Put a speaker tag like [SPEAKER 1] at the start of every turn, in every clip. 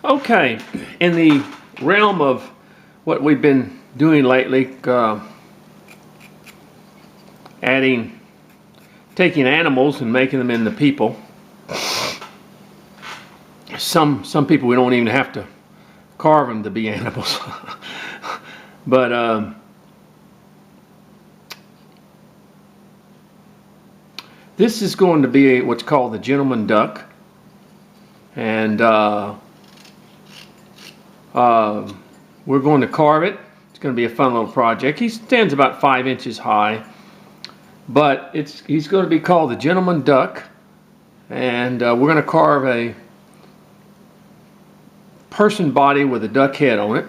[SPEAKER 1] Okay, in the realm of what we've been doing lately, taking animals and making them into people. Some people we don't even have to carve them to be animals, but this is going to be what's called the gentleman duck, and we're going to carve it. It's going to be a fun little project. He stands about 5 inches high, but he's going to be called the gentleman duck, and we're going to carve a person body with a duck head on it.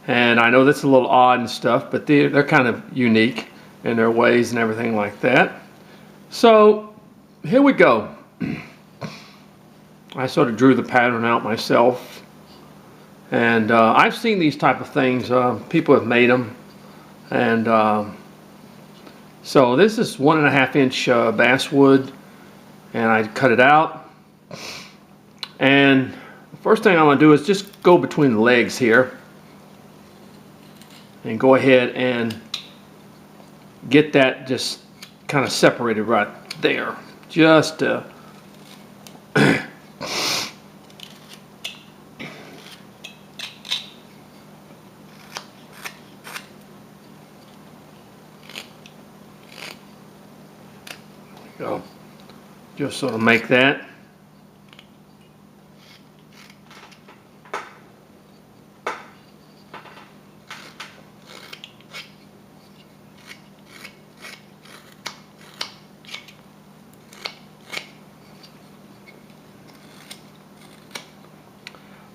[SPEAKER 1] And I know that's a little odd and stuff, but they're kind of unique in their ways and everything like that. So here we go. I sort of drew the pattern out myself, and I've seen these type of things. People have made them, and so this is 1.5 inch basswood, and I cut it out. And the first thing I'm going to do is just go between the legs here and go ahead and get that just kind of separated right there. Just go. Just sort of make that.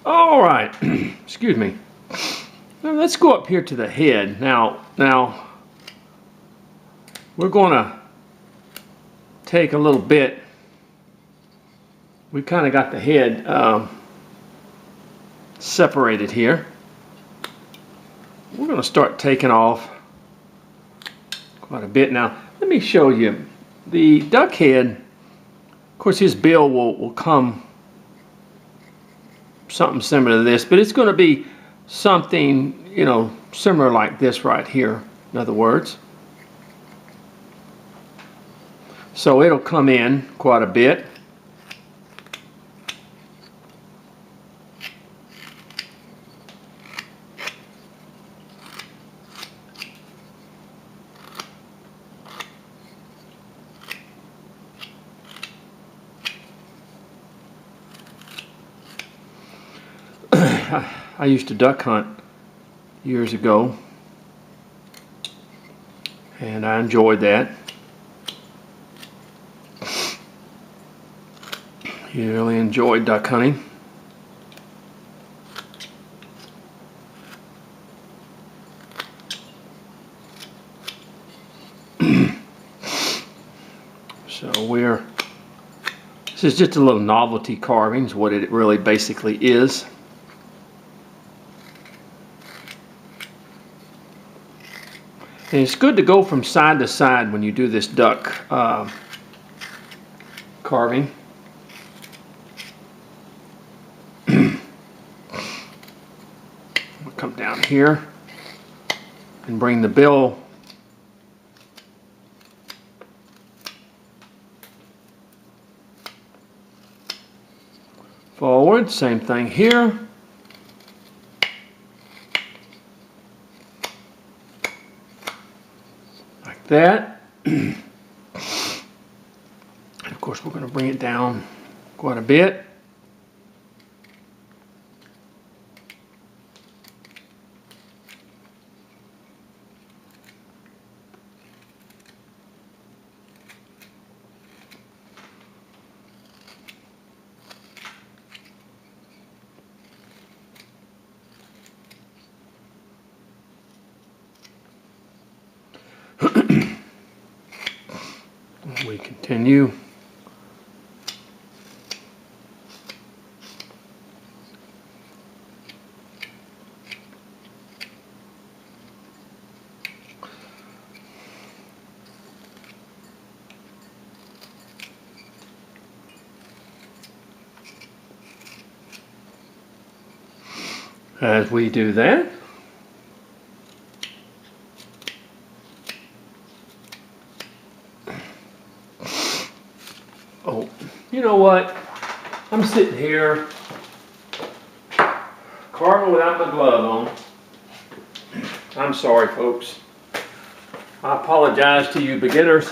[SPEAKER 1] All right, excuse me. Now let's go up here to the head. Now we're going to take a little bit. We kind of got the head separated here. We're going to start taking off quite a bit. Now let me show you the duck head. Of course, his bill will come something similar to this, but it's going to be something, you know, similar like this right here, in other words. So it'll come in quite a bit. I used to duck hunt years ago, and I enjoyed that. You really enjoyed duck hunting. So this is just a little novelty carvings, what it really basically is. And it's good to go from side to side when you do this duck carving. We'll come down here and bring the bill forward. Same thing here. That. And of course we're going to bring it down quite a bit. We continue. As we do that, oh, you know what? I'm sitting here carving without my glove on. I'm sorry, folks. I apologize to you beginners.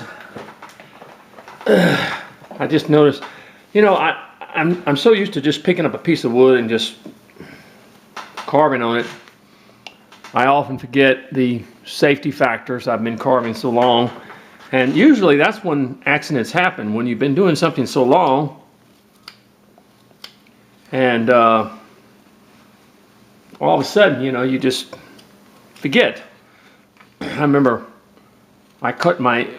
[SPEAKER 1] I just noticed, you know, I'm so used to just picking up a piece of wood and just carving on it. I often forget the safety factors. I've been carving so long, and usually that's when accidents happen, when you've been doing something so long and all of a sudden, you know, you just forget. I remember I cut my,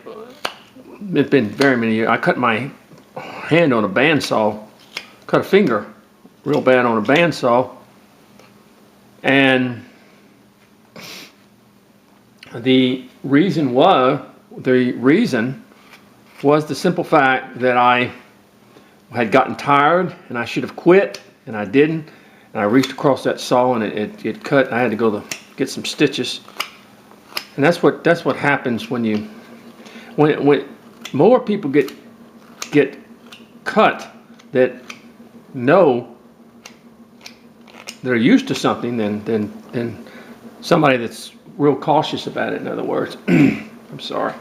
[SPEAKER 1] it's been very many years, I cut my hand on a bandsaw, cut a finger real bad on a bandsaw, and the reason was the simple fact that I had gotten tired and I should have quit, and I didn't. And I reached across that saw and it cut. I had to go to get some stitches. And that's what happens when more people get cut that know they're used to something than somebody that's real cautious about it, in other words. I'm sorry.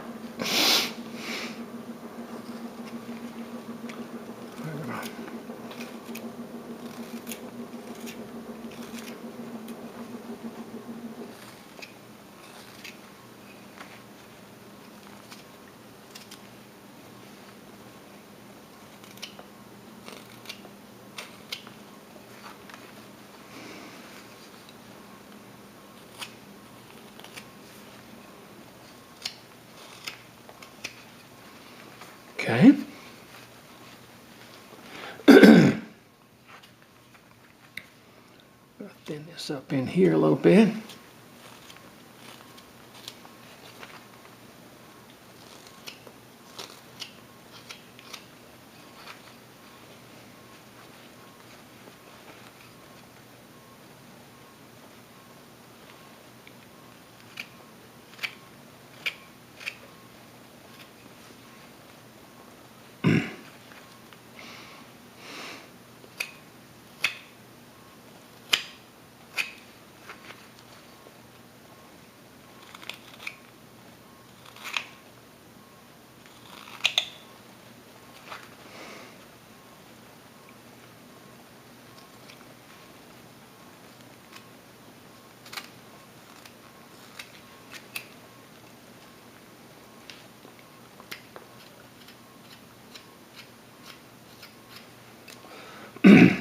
[SPEAKER 1] Okay. Thin this up in here a little bit.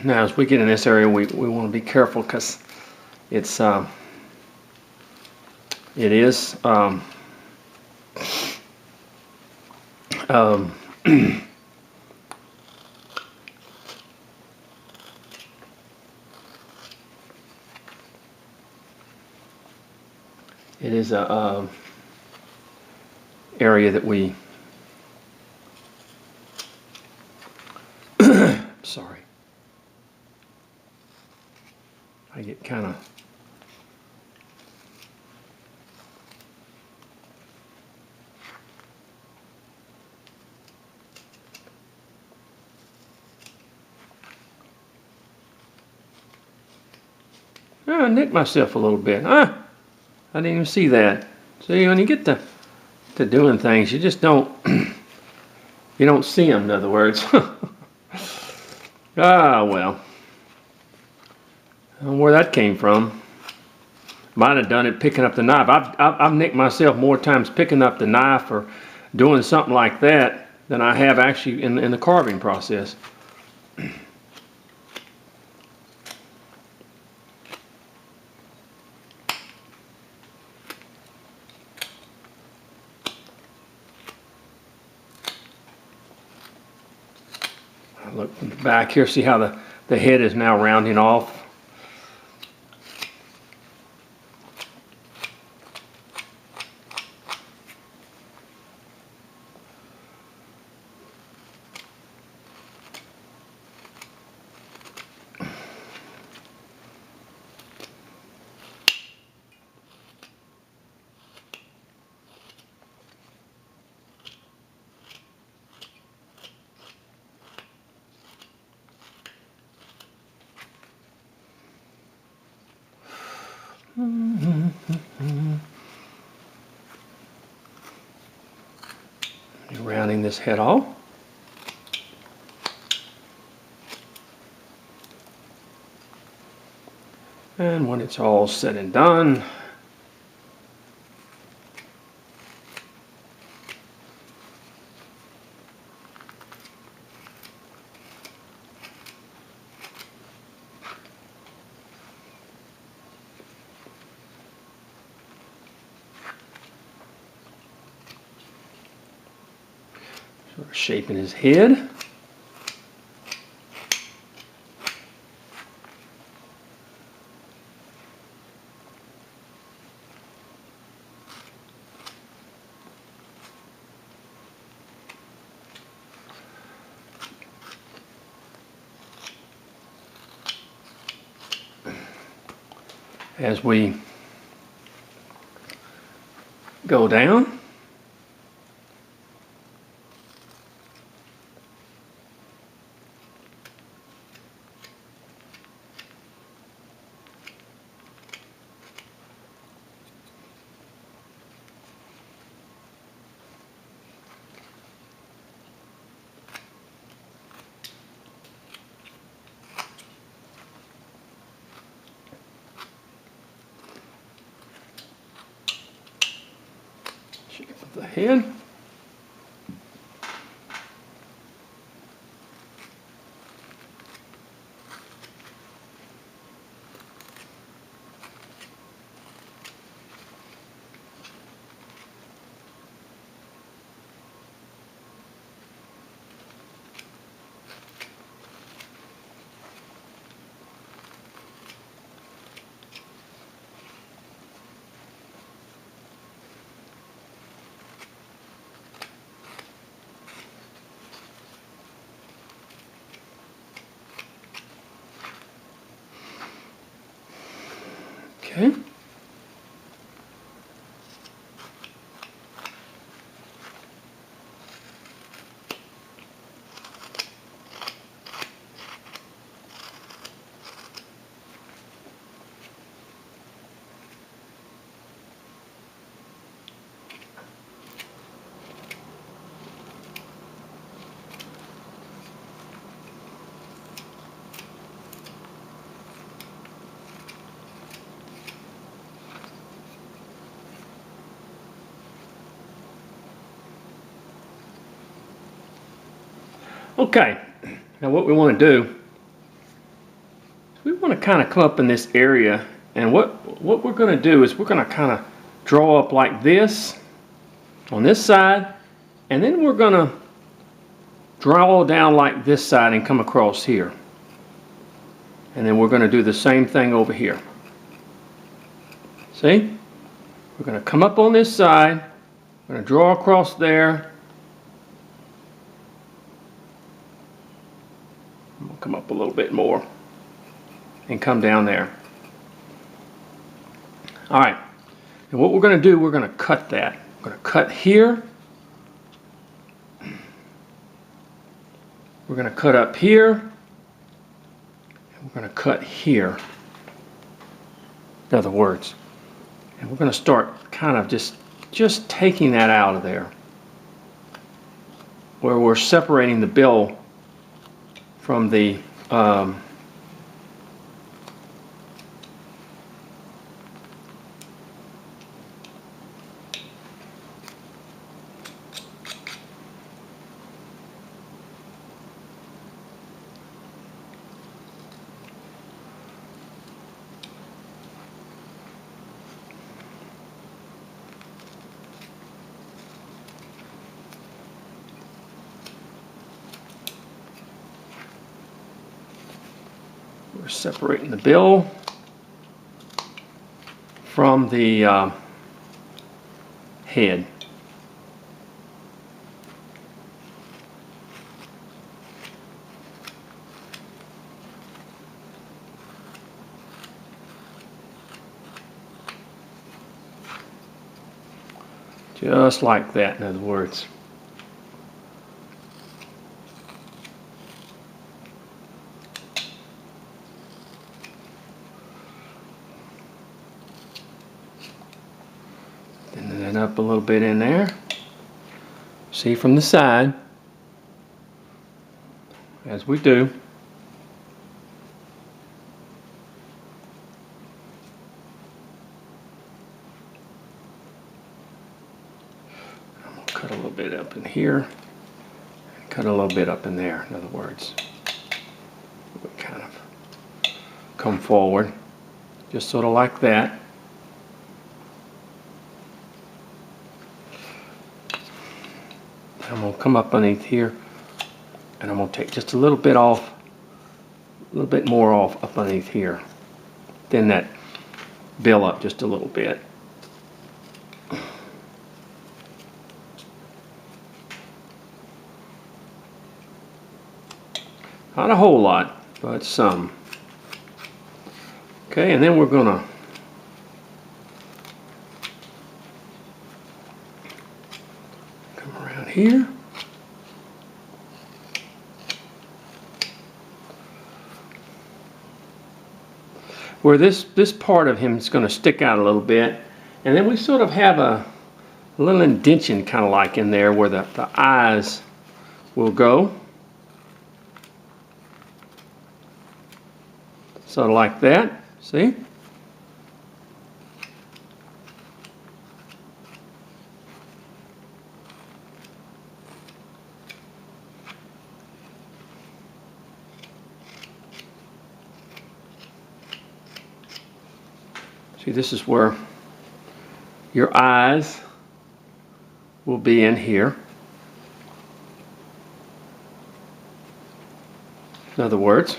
[SPEAKER 1] Now, as we get in this area, we want to be careful because it's it is it is a area that we sorry, I get kind of I nicked myself a little bit. I didn't even see that. See, when you get to doing things, you just don't you don't see them, in other words. Ah, well. I don't know where that came from. Might have done it picking up the knife. I've nicked myself more times picking up the knife or doing something like that than I have actually in the carving process. Look from the back here, see how the head is now rounding off. Rounding this head off. And when it's all said and done, sort of shaping his head. As we go down, shape of the head. Okay. Okay, now what we want to do is we want to kind of come up in this area, and what we're going to do is we're going to kind of draw up like this on this side, and then we're going to draw down like this side and come across here. And then we're going to do the same thing over here. See? We're going to come up on this side, we're going to draw across there. We'll come up a little bit more and come down there. All right, and what we're going to do, we're going to cut that. We're going to cut here. We're going to cut up here. And we're going to cut here. In other words, and we're going to start kind of just taking that out of there, where we're separating the bill from the we're separating the bill from the head. Just like that, in other words. Stand up a little bit in there. See from the side, as we do. I'm going to cut a little bit up in here. Cut a little bit up in there, in other words. We kind of come forward, just sort of like that. I'm going to come up underneath here, and I'm going to take just a little bit off, a little bit more off up underneath here. Thin that bill up just a little bit. Not a whole lot, but some. Okay, and then we're going to come around here. Where this part of him is going to stick out a little bit. And then we sort of have a little indentation kind of like in there where the eyes will go. Sort of like that, see? See, this is where your eyes will be in here. In other words,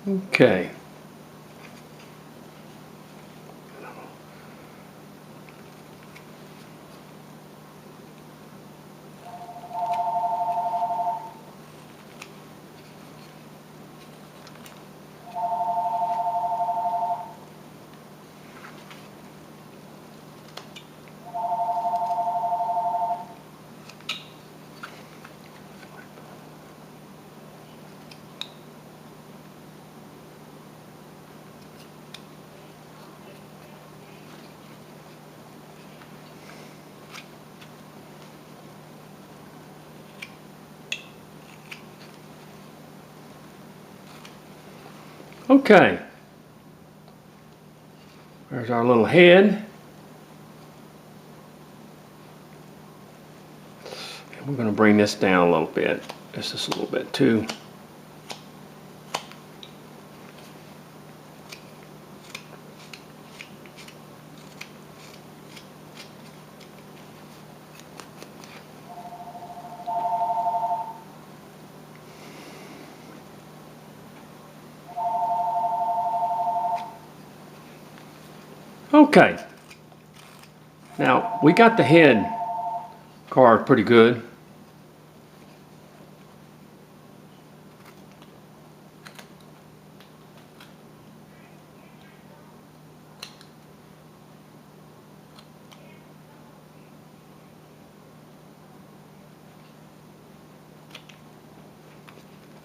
[SPEAKER 1] okay. Okay, there's our little head. And we're going to bring this down a little bit, just a little bit too. Okay, now we got the head carved pretty good.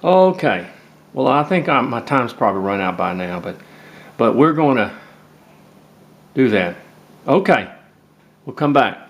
[SPEAKER 1] Okay, well I think my time's probably run out by now, but we're going to do that. Okay, we'll come back.